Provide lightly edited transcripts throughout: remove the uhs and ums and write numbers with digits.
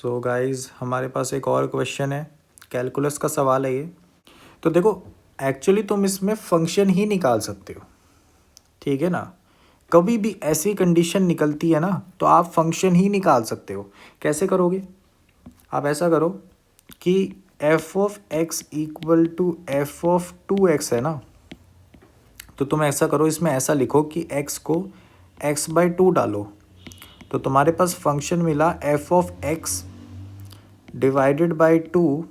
So guys हमारे पास एक और क्वेश्चन है, कैलकुलस का सवाल है ये। तो देखो, एक्चुअली तुम इसमें फंक्शन ही निकाल सकते हो, ठीक है ना। कभी भी ऐसी कंडीशन निकलती है ना तो आप फंक्शन ही निकाल सकते हो। कैसे करोगे? आप ऐसा करो कि F of X equal to F of 2x है ना, तो तुम ऐसा करो, इसमें ऐसा लिखो कि x को x/2 डालो, तो तुम्हारे पास फंक्शन मिला F of X divided by 2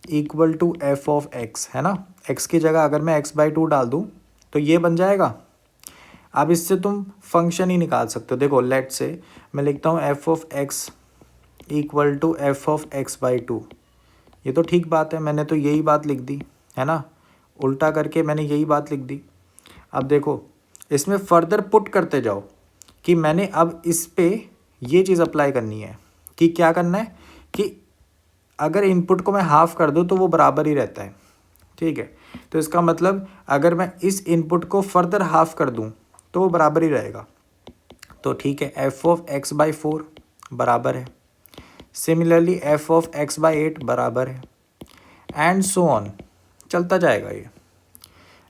equal to F of X, है ना। x की जगह अगर मैं x/2 डाल दूँ तो ये बन जाएगा। अब इससे तुम फंक्शन ही निकाल सकते हो। देखो, लेट से मैं लिखता हूँ F of X equal to F of x/2। ये तो ठीक बात है, मैंने तो यही बात लिख दी, है ना। उल्टा करके मैंने यही बात लिख दी। अब देखो, इसमें फर्दर पुट करते जाओ कि मैंने अब इस पे ये चीज़ अप्लाई करनी है कि क्या करना है कि अगर इनपुट को मैं हाफ कर दूं तो वो बराबर ही रहता है, ठीक है। तो इसका मतलब अगर मैं इस इनपुट को फर्दर हाफ कर दूं तो वो बराबर ही रहेगा। तो ठीक है, एफ ऑफ x/4 बराबर है, सिमिलरली एफ ऑफ x/8 बराबर है, एंड सो ऑन, चलता जाएगा ये।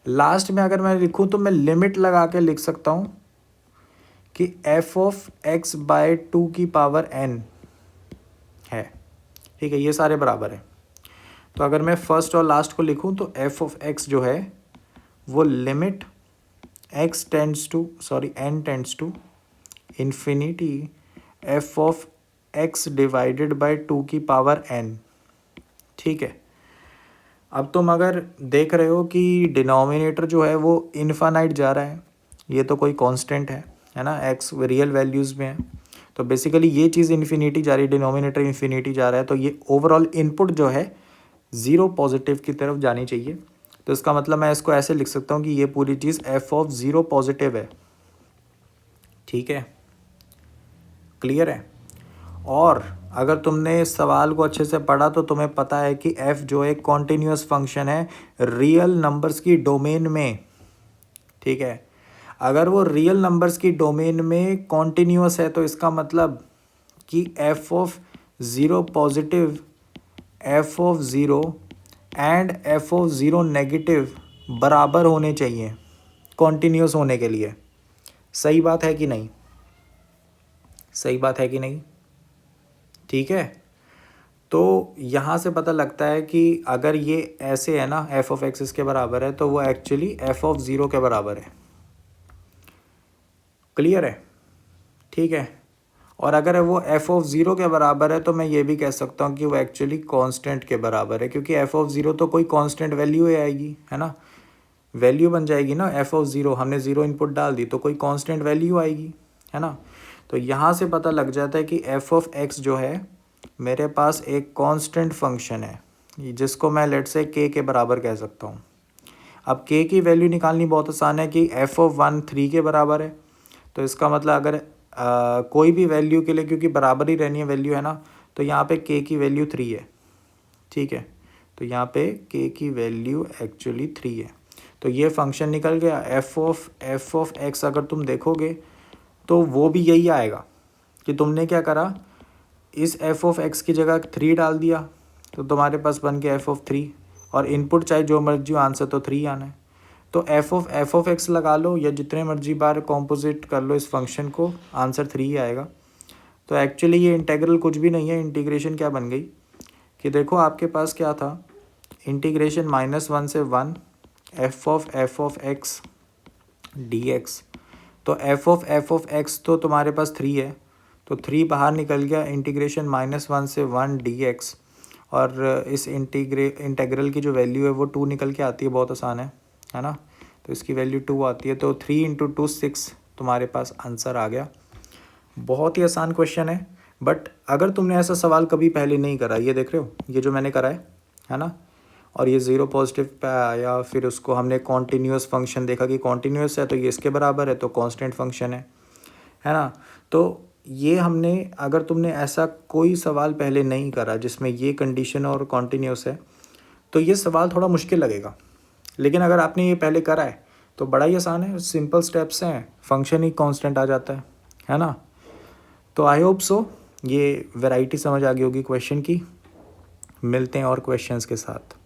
लास्ट में अगर मैं लिखूं तो मैं लिमिट लगा के लिख सकता हूं कि एफ ऑफ x/2 की पावर n है, ठीक है। ये सारे बराबर हैं। तो अगर मैं फर्स्ट और लास्ट को लिखूं तो एफ ऑफ एक्स जो है वो limit n tends to infinity F of X divided by 2 की पावर n, ठीक है। अब तुम अगर देख रहे हो कि डिनोमिनेटर जो है वो इन्फानाइट जा रहा है, ये तो कोई कांस्टेंट है ना, x रियल वैल्यूज़ में है, तो बेसिकली ये चीज़ इन्फिनिटी जा रही है, डिनोमिनेटर इन्फिनिटी जा रहा है, तो ये ओवरऑल इनपुट जो है ज़ीरो पॉजिटिव की तरफ जानी चाहिए। तो इसका मतलब मैं इसको ऐसे लिख सकता हूँ कि ये पूरी चीज़ एफ ऑफ 0 पॉजिटिव है, ठीक है। क्लियर है। और अगर तुमने इस सवाल को अच्छे से पढ़ा तो तुम्हें पता है कि एफ जो एक कॉन्टिन्यूस फंक्शन है रियल नंबर्स की डोमेन में, ठीक है। अगर वो रियल नंबर्स की डोमेन में कॉन्टिन्यूस है तो इसका मतलब कि F of 0 positive, F of 0 and F of 0 negative बराबर होने चाहिए कॉन्टिन्यूस होने के लिए। सही बात है कि नहीं? सही बात है कि नहीं? ठीक है। तो यहाँ से पता लगता है कि अगर ये ऐसे है ना, एफ ऑफ एक्स इसके बराबर है, तो वो एक्चुअली एफ ऑफ 0 के बराबर है। क्लियर है? ठीक है। और अगर वो एफ ऑफ 0 के बराबर है तो मैं ये भी कह सकता हूँ कि वो एक्चुअली कांस्टेंट के बराबर है, क्योंकि एफ ऑफ 0 तो कोई कांस्टेंट वैल्यू ही आएगी, है ना। वैल्यू बन जाएगी ना एफ ऑफ 0, हमने 0 इनपुट डाल दी तो कोई कांस्टेंट वैल्यू आएगी, है ना। तो यहाँ से पता लग जाता है कि एफ ऑफ एक्स जो है मेरे पास एक कांस्टेंट फंक्शन है, जिसको मैं लेट से के बराबर कह सकता हूँ। अब के की वैल्यू निकालनी बहुत आसान है कि एफ ऑफ 1 3 के बराबर है, तो इसका मतलब अगर कोई भी वैल्यू के लिए, क्योंकि बराबर ही रहनी है वैल्यू, है ना, तो यहाँ पे के की वैल्यू 3 है, ठीक है। तो यहाँ पे के की वैल्यू एक्चुअली 3 है। तो ये फंक्शन निकल गया। एफ ऑफ एक्स अगर तुम देखोगे तो वो भी यही आएगा कि तुमने क्या करा, इस एफ ऑफ एक्स की जगह 3 डाल दिया, तो तुम्हारे पास बन गया एफ ऑफ 3, और इनपुट चाहे जो मर्जी आंसर तो 3 आना है। तो एफ ऑफ एक्स लगा लो या जितने मर्जी बार कॉम्पोजिट कर लो इस फंक्शन को, आंसर 3 ही आएगा। तो एक्चुअली ये इंटेग्रल कुछ भी नहीं है, इंटीग्रेशन क्या बन गई कि देखो आपके पास क्या था, इंटीग्रेशन -1 से 1 F of x D x. तो एफ ऑफ एक्स तो तुम्हारे पास 3 है, तो 3 बाहर निकल गया, इंटीग्रेशन -1 से 1 डी एक्स, और इस इंटेग्रल की जो वैल्यू है वो 2 निकल के आती है, बहुत आसान है ना। तो इसकी वैल्यू 2 आती है, तो 3 × 2 6 तुम्हारे पास आंसर आ गया। बहुत ही आसान क्वेश्चन है। बट अगर तुमने ऐसा सवाल कभी पहले नहीं करा, ये देख रहे हो ये जो मैंने करा है ना, और ये 0 पॉजिटिव पे आया, फिर उसको हमने कॉन्टीन्यूस फंक्शन देखा कि कॉन्टीन्यूस है तो ये इसके बराबर है, तो कांस्टेंट फंक्शन है ना। तो ये हमने, अगर तुमने ऐसा कोई सवाल पहले नहीं करा जिसमें ये कंडीशन और कॉन्टीन्यूस है, तो ये सवाल थोड़ा मुश्किल लगेगा। लेकिन अगर आपने ये पहले करा है तो बड़ा ही आसान है, सिंपल स्टेप्स हैं, फंक्शन ही कांस्टेंट आ जाता है ना। तो आई होप सो ये वैरायटी समझ आ गई होगी क्वेश्चन की। मिलते हैं और क्वेश्चंस के साथ।